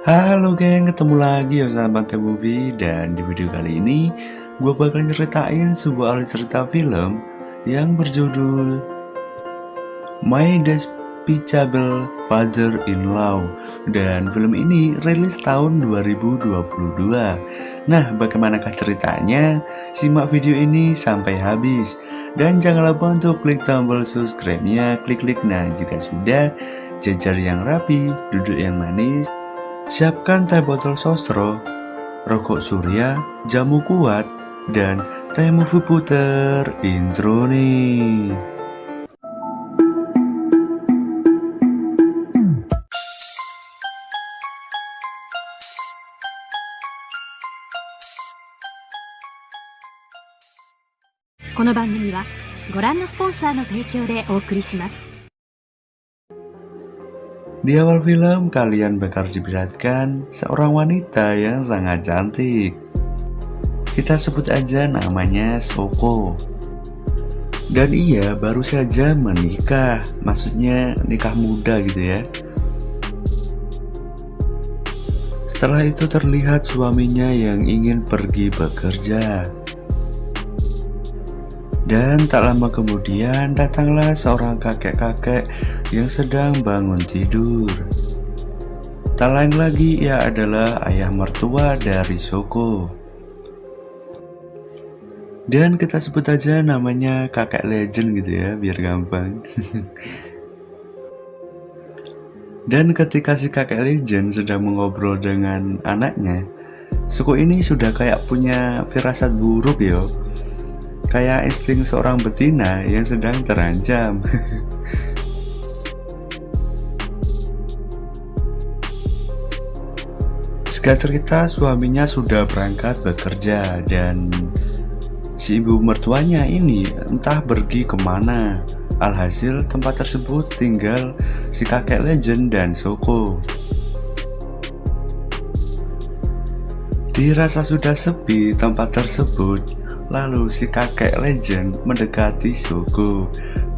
Halo geng, ketemu lagi ya sama Bang Teh Movie. Dan di video kali ini gue bakal nyeritain sebuah alur cerita film yang berjudul My Despicable Father-in-Law. Dan film ini rilis tahun 2022. Nah, bagaimanakah ceritanya? Simak video ini sampai habis. Dan jangan lupa untuk klik tombol subscribe-nya, klik-klik. Nah, jika sudah, jajar yang rapi, duduk yang manis. Siapkan teh botol sostro, rokok surya, jamu kuat, dan teh movie puter intro nih. Di awal film, kalian bakal diperlihatkan seorang wanita yang sangat cantik. Kita sebut aja namanya Shoko. Dan ia baru saja menikah, maksudnya nikah muda gitu ya. Setelah itu terlihat suaminya yang ingin pergi bekerja. Dan tak lama kemudian datanglah seorang kakek-kakek yang sedang bangun tidur. Tak lain lagi, ia adalah ayah mertua dari Shoko. Dan kita sebut aja namanya kakek legend gitu ya, biar gampang. Dan ketika si kakek legend sedang mengobrol dengan anaknya, Shoko ini sudah kayak punya firasat buruk yo. Kayak insting seorang betina yang sedang terancam. Singkat cerita, suaminya sudah berangkat bekerja dan si ibu mertuanya ini entah pergi kemana. Alhasil tempat tersebut tinggal si kakek legend dan Shoko. Dirasa sudah sepi tempat tersebut, lalu si kakek legend mendekati Shoko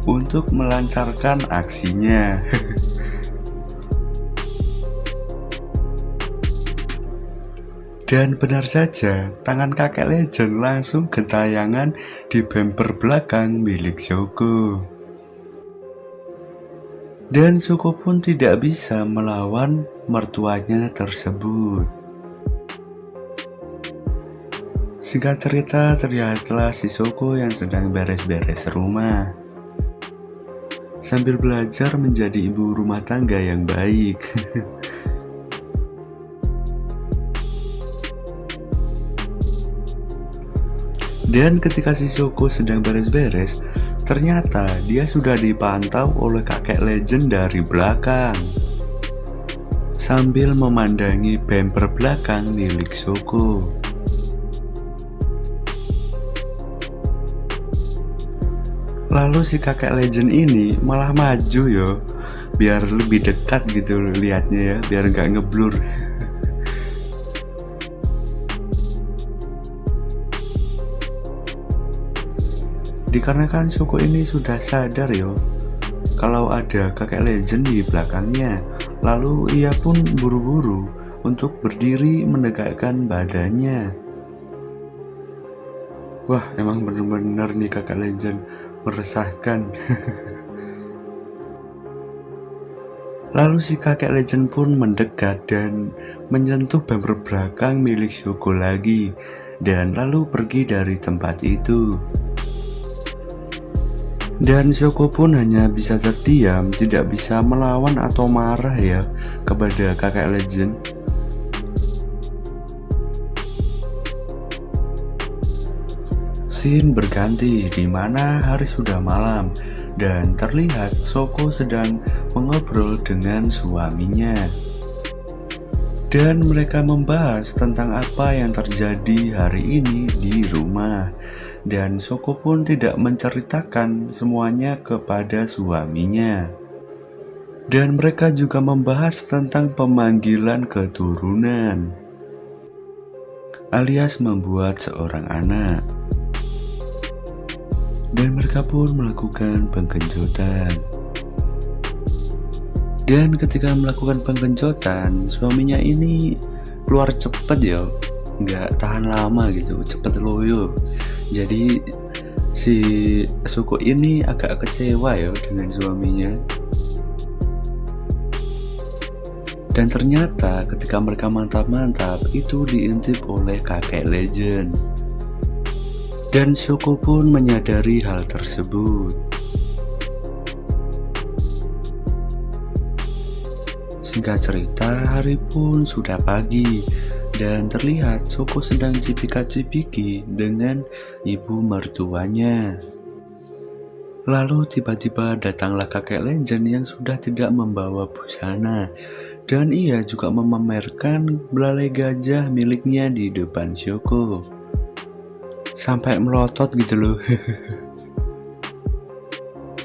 untuk melancarkan aksinya. Dan benar saja, tangan kakek legend langsung gentayangan di bumper belakang milik Shoko. Dan Shoko pun tidak bisa melawan mertuanya tersebut. Singkat cerita, terlihatlah si Shoko yang sedang beres-beres rumah sambil belajar menjadi ibu rumah tangga yang baik. Dan ketika si Shoko sedang beres-beres, ternyata dia sudah dipantau oleh kakek legend dari belakang sambil memandangi bumper belakang milik Shoko. Lalu si kakek legend ini malah maju yo, biar lebih dekat gitu lihatnya ya, biar nggak ngeblur. Dikarenakan Shoko ini sudah sadar yo, kalau ada kakek legend di belakangnya, lalu ia pun buru-buru untuk berdiri menegakkan badannya. Wah, emang bener-bener nih kakek legend meresahkan. Lalu si kakek legend pun mendekat dan menyentuh bumper belakang milik Shoko lagi, dan lalu pergi dari tempat itu. Dan Shoko pun hanya bisa terdiam, tidak bisa melawan atau marah ya kepada kakek legend. Scene berganti di mana hari sudah malam dan terlihat Shoko sedang mengobrol dengan suaminya. Dan mereka membahas tentang apa yang terjadi hari ini di rumah. Dan Shoko pun tidak menceritakan semuanya kepada suaminya. Dan mereka juga membahas tentang pemanggilan keturunan, alias membuat seorang anak. Dan mereka pun melakukan penggenjotan. Dan ketika melakukan penggencotan, suaminya ini keluar cepet ya, nggak tahan lama gitu, cepet loyo. Jadi si Shoko ini agak kecewa ya dengan suaminya. Dan ternyata ketika mereka mantap-mantap itu diintip oleh kakek legend. Dan Shoko pun menyadari hal tersebut. Singkat cerita, hari pun sudah pagi dan terlihat Shoko sedang cipika-cipiki dengan ibu mertuanya. Lalu tiba-tiba datanglah kakek legend yang sudah tidak membawa busana. Dan ia juga memamerkan belalai gajah miliknya di depan Shoko. Sampai melotot gitu loh.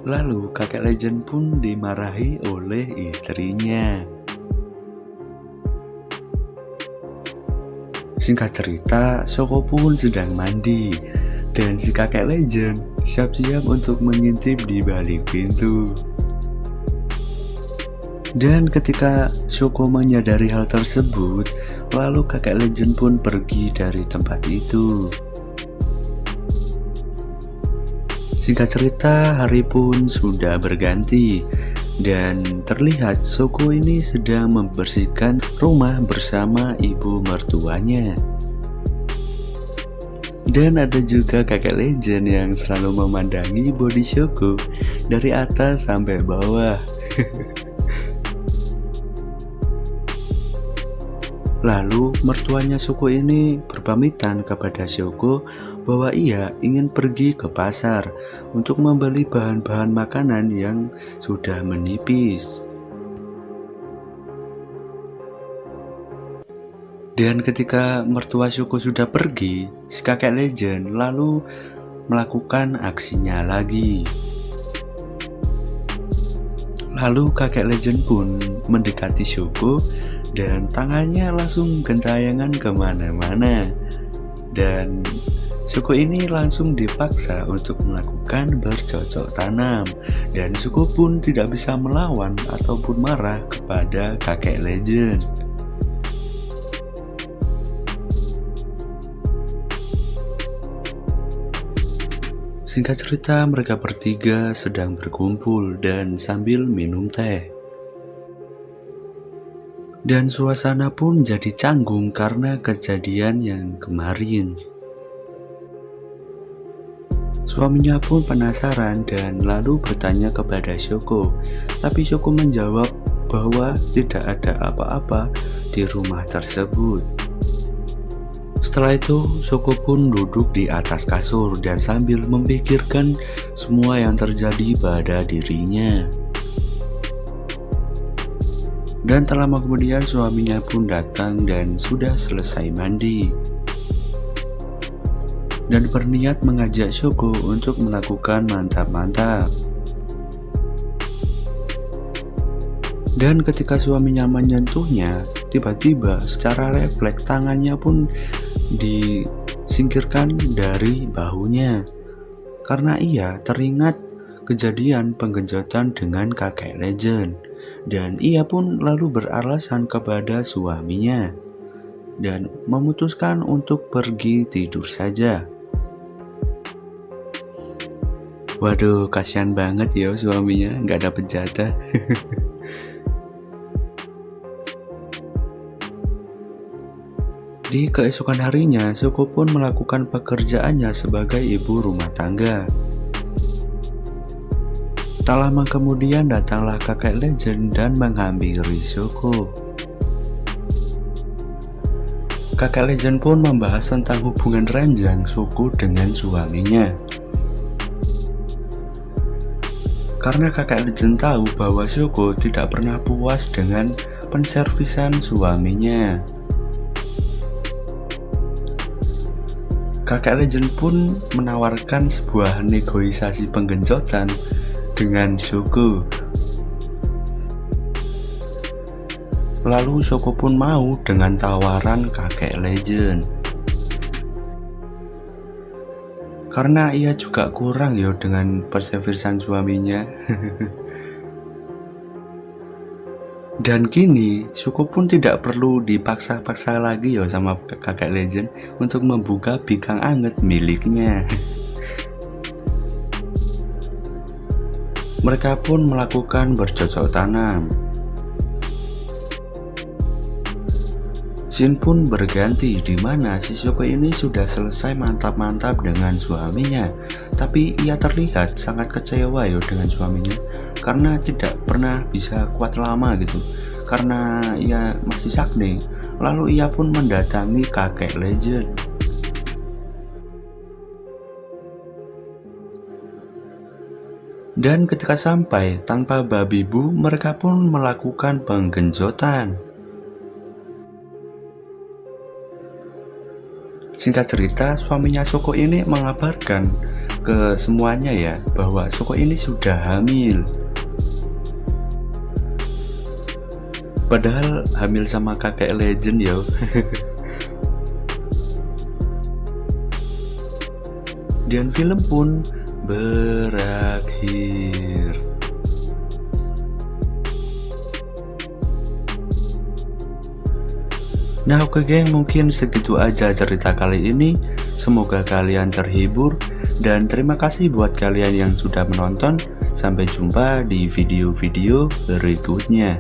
Lalu kakek legend pun dimarahi oleh istrinya. Singkat cerita, Shoko pun sedang mandi. Dan si kakek legend siap-siap untuk mengintip di balik pintu. Dan ketika Shoko menyadari hal tersebut, lalu kakek legend pun pergi dari tempat itu. Singkat cerita, hari pun sudah berganti dan terlihat Shoko ini sedang membersihkan rumah bersama ibu mertuanya. Dan ada juga kakek legend yang selalu memandangi body Shoko dari atas sampai bawah. Lalu mertuanya Shoko ini berpamitan kepada Shoko bahwa ia ingin pergi ke pasar untuk membeli bahan-bahan makanan yang sudah menipis. Dan ketika mertua Shoko sudah pergi, si kakek legend lalu melakukan aksinya lagi. Lalu kakek legend pun mendekati Shoko dan tangannya langsung gentayangan kemana-mana. Dan Shoko ini langsung dipaksa untuk melakukan bercocok tanam. Dan Shoko pun tidak bisa melawan ataupun marah kepada kakek legend. Singkat cerita, mereka bertiga sedang berkumpul dan sambil minum teh. Dan suasana pun jadi canggung karena kejadian yang kemarin. Suaminya pun penasaran dan lalu bertanya kepada Shoko. Tapi Shoko menjawab bahwa tidak ada apa-apa di rumah tersebut. Setelah itu, Shoko pun duduk di atas kasur dan sambil memikirkan semua yang terjadi pada dirinya. Dan tak lama kemudian suaminya pun datang dan sudah selesai mandi. Dan berniat mengajak Shoko untuk melakukan mantap-mantap. Dan ketika suaminya menyentuhnya, tiba-tiba secara refleks tangannya pun disingkirkan dari bahunya. Karena ia teringat kejadian penggenjotan dengan kakek legend. Dan ia pun lalu beralasan kepada suaminya dan memutuskan untuk pergi tidur saja. Waduh, kasihan banget ya suaminya, nggak dapet jatah. Di keesokan harinya, Shoko pun melakukan pekerjaannya sebagai ibu rumah tangga. Tak lama kemudian datanglah kakek legend dan menghampiri Shoko. Kakek legend pun membahas tentang hubungan ranjang Shoko dengan suaminya. Karena kakek legend tahu bahwa Shoko tidak pernah puas dengan penservisan suaminya. Kakek legend pun menawarkan sebuah negosiasi penggenjotan dengan Shoko. Lalu Shoko pun mau dengan tawaran kakek legend. Karena ia juga kurang ya dengan perservisan suaminya. Dan kini, Zuko pun tidak perlu dipaksa-paksa lagi ya sama kakek legend untuk membuka bikang anget miliknya. Mereka pun melakukan bercocok tanam. Scene pun berganti di mana si Zuko ini sudah selesai mantap-mantap dengan suaminya. Tapi ia terlihat sangat kecewa ya dengan suaminya karena tidak pernah bisa kuat lama gitu. Karena ia masih sakti, lalu ia pun mendatangi kakek legend. Dan ketika sampai tanpa babi bu, mereka pun melakukan penggenjotan. Singkat cerita, suaminya Zuko ini mengabarkan ke semuanya ya bahwa Zuko ini sudah hamil. Padahal hamil sama kakek legend ya. Dan film pun berakhir. Nah oke geng, mungkin segitu aja cerita kali ini. Semoga kalian terhibur. Dan terima kasih buat kalian yang sudah menonton. Sampai jumpa di video-video berikutnya.